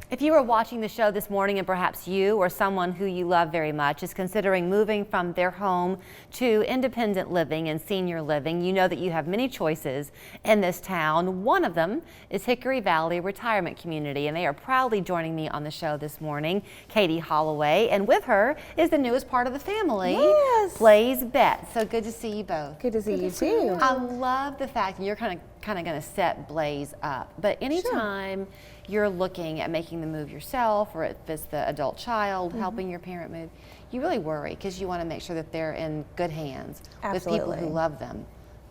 If you were watching the show this morning and perhaps you or someone who you love very much is considering moving from their home to independent living and senior living, you know that you have many choices in this town. One of them is Hickory Valley Retirement Community, and they are proudly joining me on the show this morning, Katie Holloway, and with her is the newest part of the family, yes. Blaze Betts. So good to see you both. Good to see you too. I love the fact that you're kind of going to set Blaze up, but anytime you're looking at making the move yourself, or if it's the adult child helping your parent move, you really worry because you want to make sure that they're in good hands with people who love them.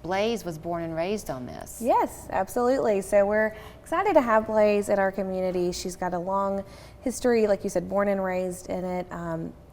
Blaze was born and raised on this. Yes, absolutely. So we're excited to have Blaze in our community. She's got a long history, like you said, born and raised in it.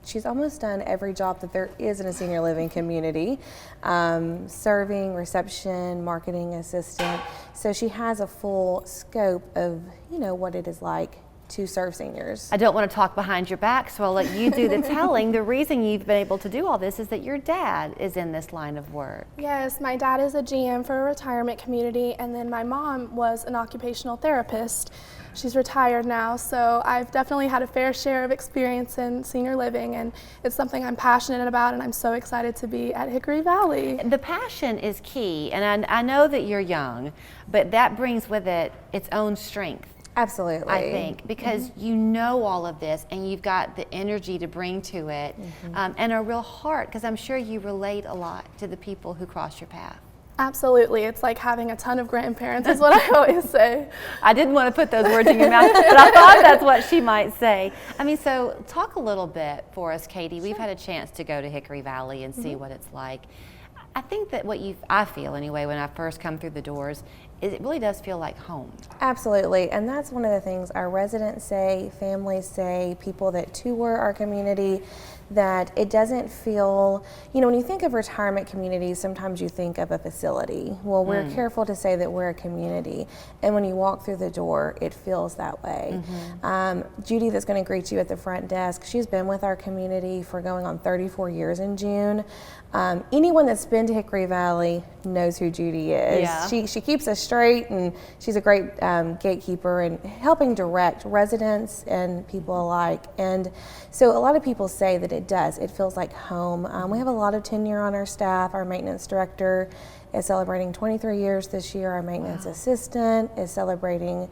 She's almost done every job that there is in a senior living community, serving, reception, marketing assistant. So she has a full scope of, what it is like to serve seniors. I don't want to talk behind your back, so I'll let you do the telling. The reason you've been able to do all this is that your dad is in this line of work. Yes, my dad is a GM for a retirement community, and then my mom was an occupational therapist. She's retired now, so I've definitely had a fair share of experience in senior living, and it's something I'm passionate about, and I'm so excited to be at Hickory Valley. The passion is key, and I know that you're young, but that brings with it its own strength. Absolutely. I think, because you know all of this and you've got the energy to bring to it, and a real heart, because I'm sure you relate a lot to the people who cross your path. Absolutely. It's like having a ton of grandparents is what I always say. I didn't want to put those words in your mouth, but I thought that's what she might say. I mean, so talk a little bit for us, Katie. We've had a chance to go to Hickory Valley and see what it's like. I think that I feel anyway, when I first come through the doors, is it really does feel like home. Absolutely, and that's one of the things our residents say, families say, people that tour our community, that it doesn't feel, when you think of retirement communities, sometimes you think of a facility. Well, we're careful to say that we're a community, and when you walk through the door, it feels that way. Judy, that's going to greet you at the front desk, she's been with our community for going on 34 years in June. Anyone that's been to Hickory Valley knows who Judy is. Yeah. She keeps us straight, and she's a great gatekeeper and helping direct residents and people alike. And so a lot of people say that it feels like home. We have a lot of tenure on our staff. Our maintenance director is celebrating 23 years this year. Our maintenance assistant is celebrating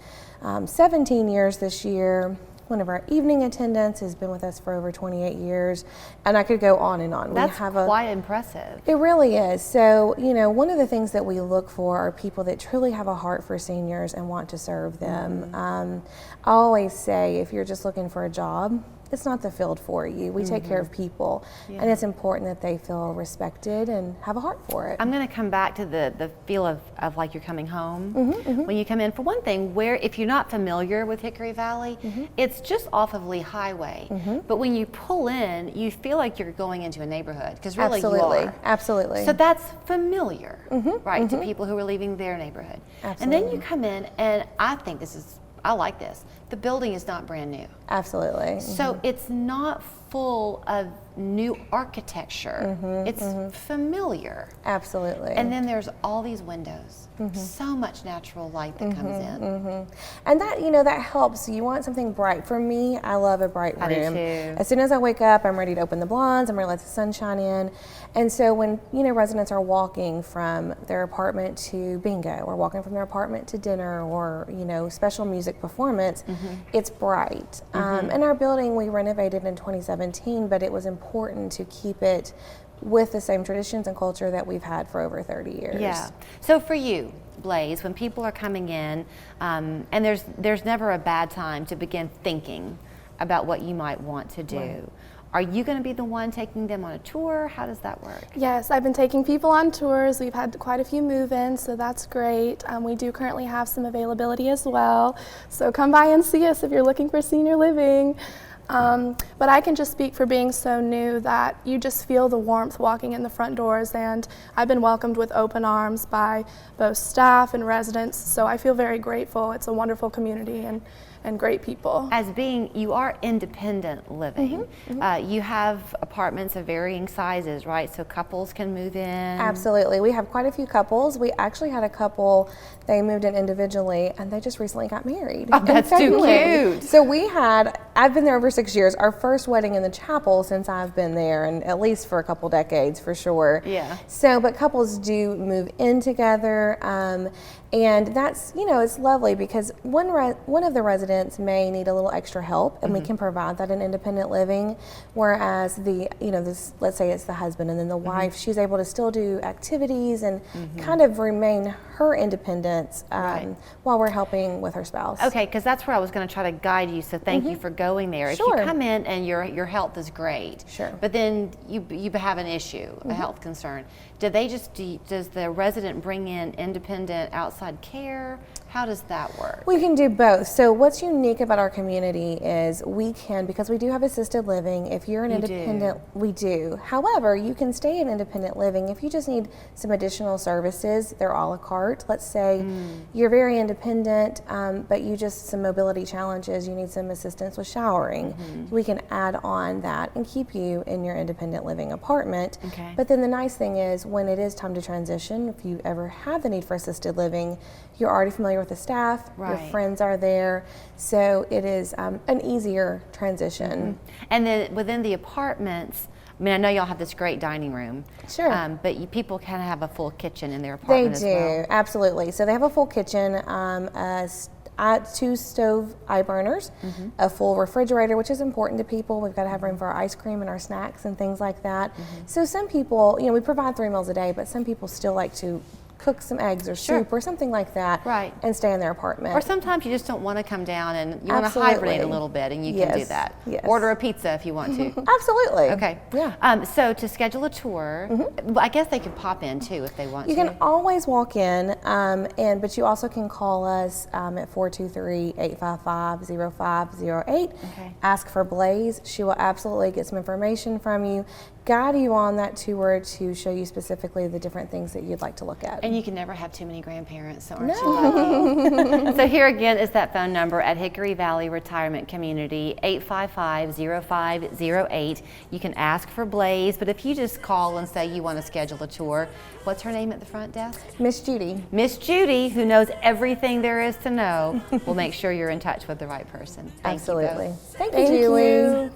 17 years this year. One of our evening attendants has been with us for over 28 years, and I could go on and on. That's quite impressive. It really is. So, one of the things that we look for are people that truly have a heart for seniors and want to serve them. I always say, if you're just looking for a job, it's not the field for you. We take care of people, and it's important that they feel respected and have a heart for it. I'm going to come back to the feel of like you're coming home. When you come in, for one thing, if you're not familiar with Hickory Valley, it's just off of Lee Highway. But when you pull in, you feel like you're going into a neighborhood, because really you are. Absolutely. So that's familiar, right, to people who are leaving their neighborhood. Absolutely. And then you come in, and I like this. The building is not brand new. Absolutely. So it's not full of new architecture. It's familiar. Absolutely. And then there's all these windows. So much natural light that comes in. And that, that helps. You want something bright. For me, I love a bright room. I do too. As soon as I wake up, I'm ready to open the blinds. I'm ready to let the sunshine in. And so when, residents are walking from their apartment to bingo, or walking from their apartment to dinner, or, special music performance, it's bright. And our building, we renovated in 2017, but it was important to keep it with the same traditions and culture that we've had for over 30 years. Yeah. So for you, Blaze, when people are coming in, and there's never a bad time to begin thinking about what you might want to do. Right. Are you going to be the one taking them on a tour? How does that work? Yes, I've been taking people on tours. We've had quite a few move-ins, so that's great. We do currently have some availability as well. So come by and see us if you're looking for senior living. But I can just speak for being so new that you just feel the warmth walking in the front doors, and I've been welcomed with open arms by both staff and residents, so I feel very grateful. It's a wonderful community, and and great people. As being, you are independent living. You have apartments of varying sizes, right? So couples can move in. Absolutely. We have quite a few couples. We actually had a couple, they moved in individually and they just recently got married. Oh, that's too cute. So I've been there over 6 years, our first wedding in the chapel since I've been there, and at least for a couple decades for sure. Yeah. So, but couples do move in together. And that's, it's lovely because one of the residents may need a little extra help, and we can provide that in independent living. Whereas let's say it's the husband and then the wife, she's able to still do activities and kind of remain her independence while we're helping with her spouse. Okay, because that's where I was going to try to guide you. So thank you for going there. Sure. If you come in and your health is great, Sure. but then you have an issue, a health concern, does the resident bring in independent outside care? How does that work? We can do both. So what's unique about our community is because we do have assisted living, if you're an independent, we do. However, you can stay in independent living if you just need some additional services. They're a la carte. Let's say you're very independent, but you just some mobility challenges, you need some assistance with showering. We can add on that and keep you in your independent living apartment. Okay. But then the nice thing is when it is time to transition, if you ever have the need for assisted living, you're already familiar with the staff, your friends are there, so it is an easier transition. And then within the apartments, I mean, I know y'all have this great dining room. Sure. But people can have a full kitchen in their apartment as well. They do, absolutely. So they have a full kitchen, 2 stove eye burners, a full refrigerator, which is important to people. We've got to have room for our ice cream and our snacks and things like that. So some people, we provide 3 meals a day, but some people still like to cook some eggs or soup or something like that and stay in their apartment. Or sometimes you just don't want to come down and you want to hibernate a little bit, and you can do that. Yes. Order a pizza if you want to. Absolutely. Okay. Yeah. So to schedule a tour, I guess they can pop in too if they want to. You can always walk in, but you also can call us at 423-855-0508. Okay. Ask for Blaze. She will absolutely get some information from you, guide you on that tour to show you specifically the different things that you'd like to look at. And you can never have too many grandparents, so aren't you lucky? So here again is that phone number at Hickory Valley Retirement Community, 855-0508. You can ask for Blaze, but if you just call and say you want to schedule a tour, what's her name at the front desk? Miss Judy. Miss Judy, who knows everything there is to know, will make sure you're in touch with the right person. Thank Absolutely. you both. Thank you, Julie. You.